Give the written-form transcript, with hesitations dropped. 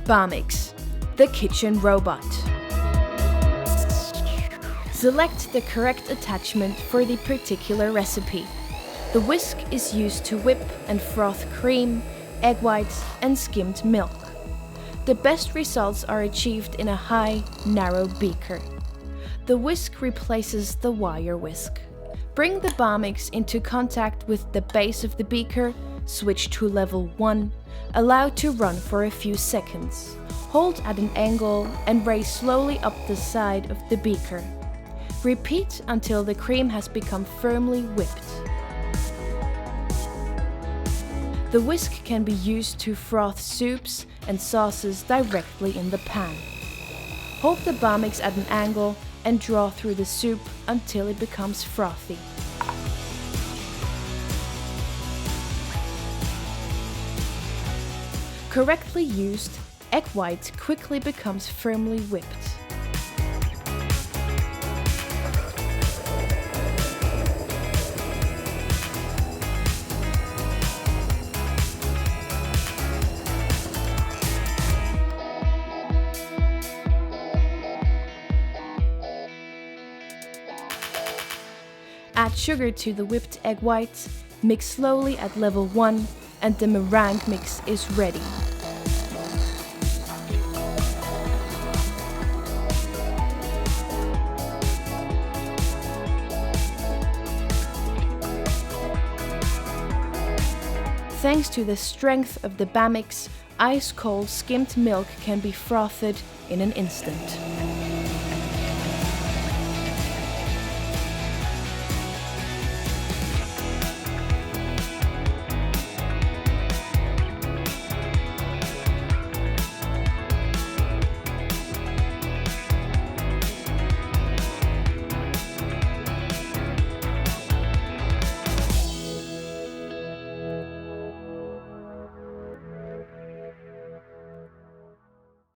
Bamix, the kitchen robot. Select the correct attachment for the particular recipe. The whisk is used to whip and froth cream, egg whites, and skimmed milk. The best results are achieved in a high, narrow beaker. The whisk replaces the wire whisk. Bring the Bamix into contact with the base of the beaker, switch to level 1, allow to run for a few seconds. Hold at an angle and raise slowly up the side of the beaker. Repeat until the cream has become firmly whipped. The whisk can be used to froth soups and sauces directly in the pan. Hold the Bamix at an angle and draw through the soup until it becomes frothy. Correctly used, egg white quickly becomes firmly whipped. Add sugar to the whipped egg whites, mix slowly at level 1, and the meringue mix is ready. Thanks to the strength of the Bamix, ice-cold skimmed milk can be frothed in an instant.